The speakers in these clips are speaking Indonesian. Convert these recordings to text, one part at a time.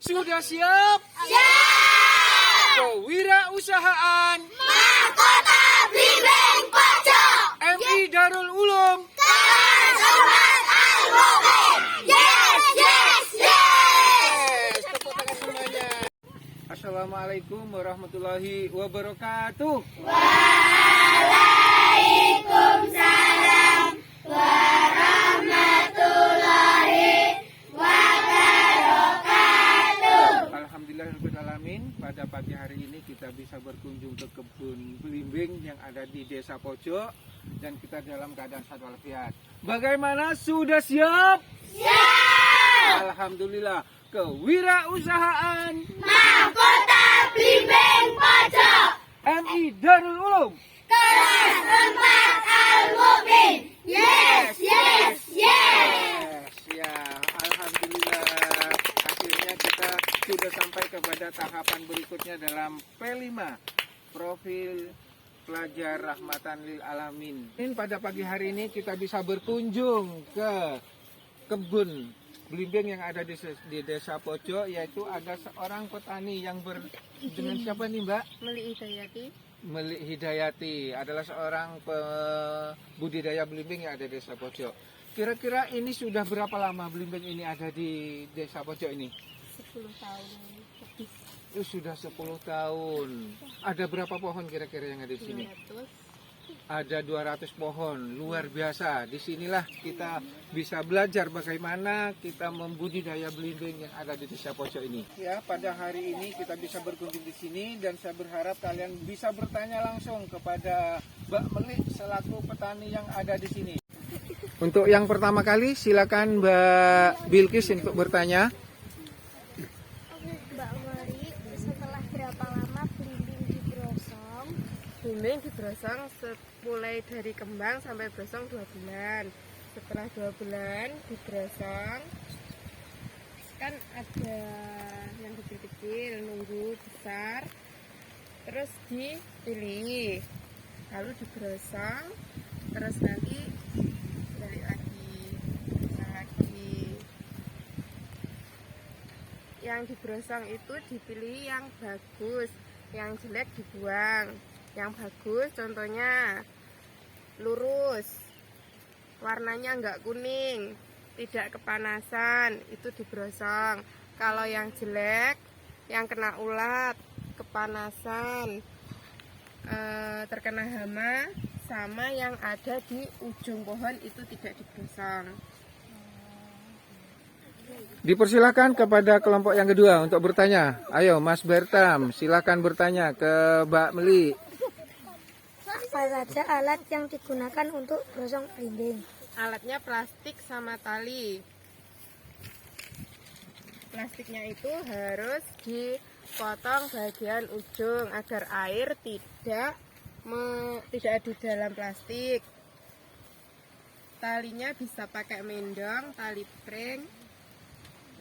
Sudah siap? Siap! Kewirausahaan Mahkota Blimbing Pojok MI Darul Ulum. Kelas 4 Al-Mumin. Yes, yes, yes! Tepuk tangan semuanya. Assalamualaikum warahmatullahi wabarakatuh. Waalaikumsalam warahmatullahi wabarakatuh. Alhamdulillahirrahmanirrahim. Pada pagi hari ini kita bisa berkunjung ke kebun belimbing yang ada di Desa Pojok dan kita dalam keadaan sehat walafiat. Bagaimana, sudah siap? Siap! Alhamdulillah. Kewirausahaan Mahkota Blimbing Pojok MI Darul Ulum. Kelas 4 Al-Mumin. Yes, yes, yes! Yes, ya, alhamdulillah. Akhirnya kita sudah sampai kepada tahapan berikutnya dalam P5, profil pelajar rahmatan lil alamin. Pada pagi hari ini kita bisa berkunjung ke kebun belimbing yang ada di Desa Pojok, yaitu ada seorang petani yang dengan siapa nih, Mbak? Melik Hidayati. Melik Hidayati adalah seorang budidaya belimbing yang ada di Desa Pojok. Kira-kira ini sudah berapa lama belimbing ini ada di Desa Pojok ini? 10 tahun lebih. Itu sudah 10 tahun. Ada berapa pohon kira-kira yang ada di sini? 200. Ada 200 pohon, luar biasa. Disinilah kita bisa belajar bagaimana kita membudidaya belimbing yang ada di Desa Pojok ini. Ya, pada hari ini kita bisa berkunjung di sini dan saya berharap kalian bisa bertanya langsung kepada Mbak Melik selaku petani yang ada di sini. Untuk yang pertama kali silakan Mbak Bilkis untuk bertanya. Mbak Melik, setelah berapa lama belimbing dibrosong? Belimbing dibrosong mulai dari kembang sampai brosong 2 bulan. Setelah 2 bulan dibrosong, kan ada yang kecil-kecil nunggu besar, terus dipilih, lalu dibrosong, terus nanti balik lagi, brosong lagi. Yang dibrosong itu dipilih yang bagus, yang jelek dibuang. Yang bagus contohnya lurus, warnanya enggak kuning, tidak kepanasan, itu dibrosong. Kalau yang jelek, yang kena ulat, kepanasan, terkena hama, sama yang ada di ujung pohon itu tidak dibrosong. Dipersilakan kepada kelompok yang kedua untuk bertanya. Ayo Mas Bertam, silakan bertanya ke Mbak Melik. Apa saja alat yang digunakan untuk brosong belimbing? Alatnya plastik sama tali. Plastiknya itu harus dipotong bagian ujung agar air tidak ada di dalam plastik. Talinya bisa pakai mendong, tali pring.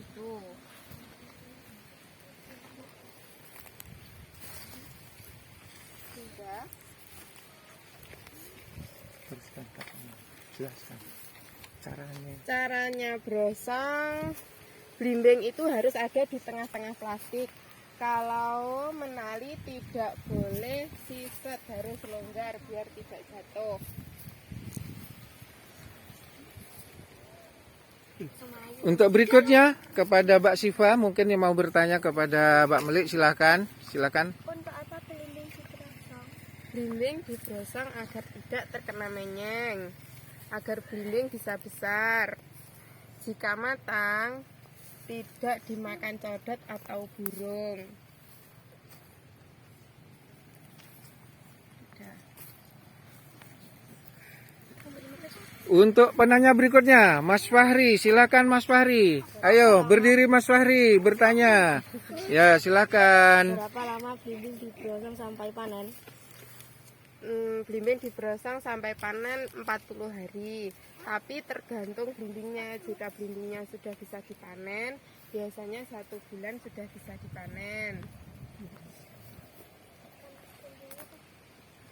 Itu. Sudah. Jelaskan Caranya brosong belimbing itu harus ada di tengah-tengah plastik. Kalau menali tidak boleh siset, harus longgar biar tidak jatuh. Untuk berikutnya kepada Mbak Siva, mungkin yang mau bertanya kepada Mbak Melik, silakan. Untuk apa belimbing dibrosong? Belimbing dibrosong agar tidak terkena menyeng, agar belimbing bisa besar. Jika matang, tidak dimakan codot atau burung. Untuk penanya berikutnya, Mas Fahri, silakan Mas Fahri. Ayo berdiri Mas Fahri, bertanya. Ya silakan. Berapa lama belimbing dibrosong sampai panen? Belimbing dibrosong sampai panen 40 hari. Tapi tergantung belimbingnya. Jika belimbingnya sudah bisa dipanen, biasanya 1 bulan sudah bisa dipanen.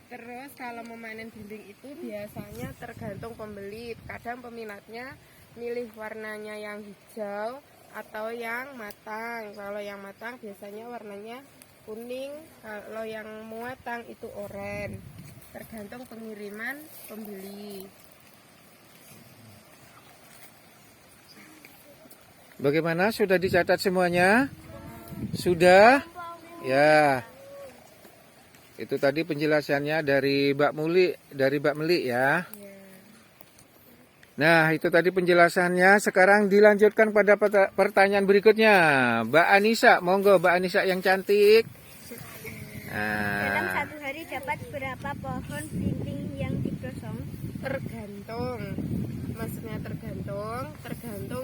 Terus kalau memanen belimbing itu biasanya tergantung pembeli. Kadang peminatnya milih warnanya yang hijau atau yang matang. Kalau yang matang biasanya warnanya kuning, kalau yang matang itu oranye. Tergantung pengiriman pembeli. Bagaimana? Sudah dicatat semuanya? Sudah? Ya. Itu tadi penjelasannya dari Mbak Meli ya. Nah, itu tadi penjelasannya. Sekarang dilanjutkan pada pertanyaan berikutnya. Mbak Anissa, monggo Mbak Anissa yang cantik. Dalam Nah, satu hari dapat berapa pohon belimbing yang digosong? Tergantung, maksudnya tergantung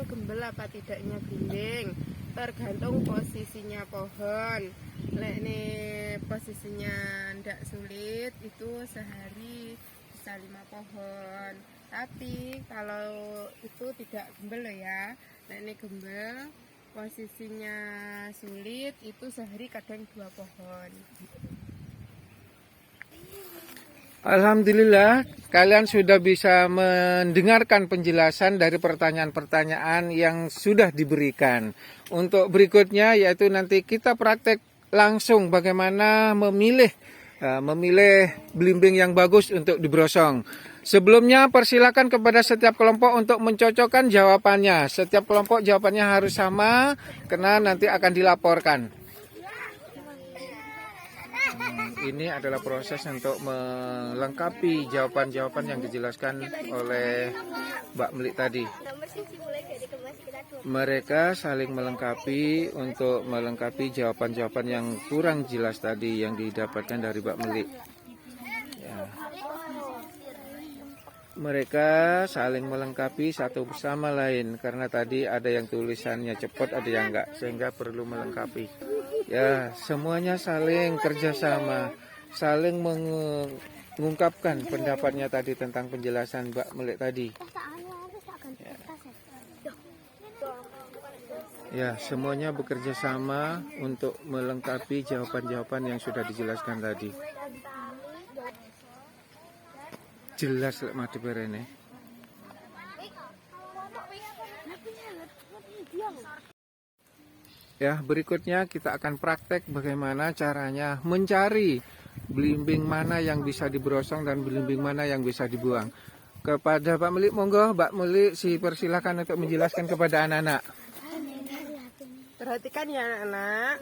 gembel apa tidaknya belimbing, tergantung posisinya pohon. Nek posisinya ndak sulit itu sehari bisa 5 pohon. Tapi kalau itu tidak gembel loh ya. Nek gembel posisinya sulit itu sehari kadang 2 pohon. alhamdulillah kalian sudah bisa mendengarkan penjelasan dari pertanyaan-pertanyaan yang sudah diberikan. Untuk berikutnya yaitu nanti kita praktek langsung bagaimana memilih belimbing yang bagus untuk dibrosong. Sebelumnya persilakan kepada setiap kelompok untuk mencocokkan jawabannya. Setiap kelompok jawabannya harus sama karena nanti akan dilaporkan. Ini adalah proses untuk melengkapi jawaban-jawaban yang dijelaskan oleh Mbak Meli tadi. Mereka saling melengkapi untuk melengkapi jawaban-jawaban yang kurang jelas tadi yang didapatkan dari Mbak Meli. Ya. Mereka saling melengkapi satu bersama lain karena tadi ada yang tulisannya cepat, ada yang enggak, sehingga perlu melengkapi. Ya, semuanya saling kerjasama, saling mengungkapkan pendapatnya tadi tentang penjelasan Mbak Meli tadi. Ya, semuanya bekerja sama untuk melengkapi jawaban-jawaban yang sudah dijelaskan tadi. Jelas lek mati berene. Ya, berikutnya kita akan praktek bagaimana caranya mencari belimbing mana yang bisa dibrosong dan belimbing mana yang bisa dibuang. Kepada Pak Meli, monggo Mbak Meli silakan untuk menjelaskan kepada anak-anak. Perhatikan ya anak-anak.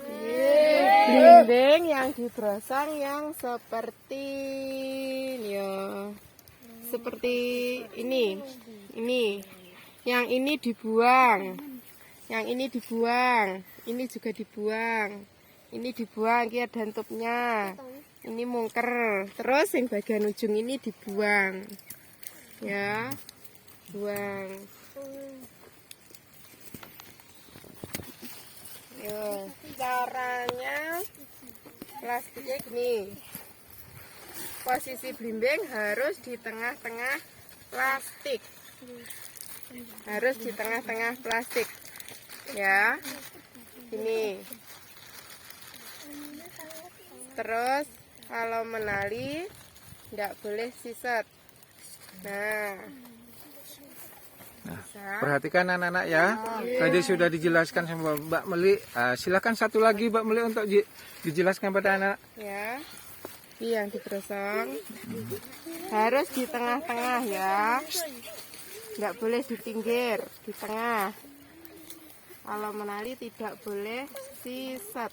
Belimbing yang dibrosong yang seperti seperti ini. Yang ini dibuang. Yang ini dibuang. Ini juga dibuang. Ini dibuang, ini ada tutupnya. Ini mungker. Terus yang bagian ujung ini dibuang. Ya. Buang. Yo, caranya plastiknya gini. Posisi belimbing harus di tengah-tengah plastik. Harus di tengah-tengah plastik. Ya. Ini. Terus kalau menali tidak boleh siset. Nah. Perhatikan anak-anak ya. Tadi sudah dijelaskan sama Mbak Meli. Silakan satu lagi Mbak Meli untuk dijelaskan pada anak. Ya. Ini yang dibrosong. Harus di tengah-tengah ya. Tidak boleh di pinggir, di tengah. Kalau menali tidak boleh siset.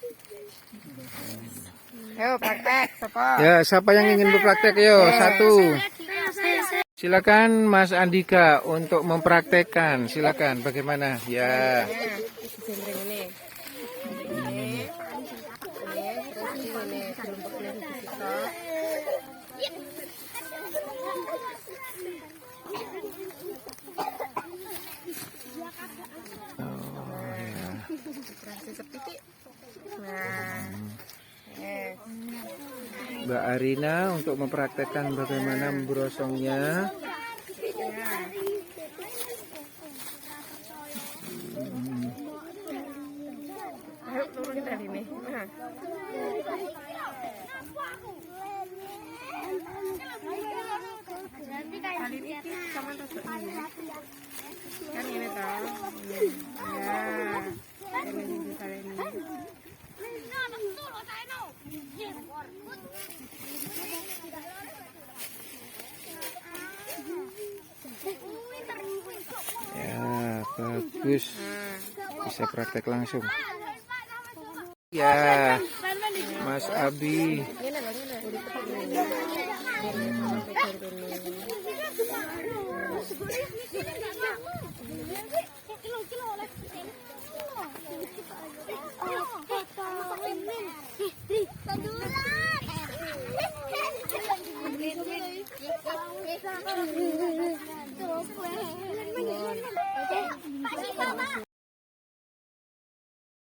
Ayo praktek, siapa? Ya, siapa yang ingin berpraktek? Yo, satu. Silakan Mas Andika untuk mempraktekkan. Silakan, bagaimana? Ya. Jembreng ini. Terus ini kelompoknya disitok. Nah, Mbak Arina untuk mempraktekkan bagaimana membrosongnya. ayo turunin tadi nih. Nah. Tali iki sama tusuk ini. Kan ini toh. Ya. Ini misalnya ini. Ya, bagus. Bisa praktek langsung. Ya, Mas Abi. Ini loh, ini.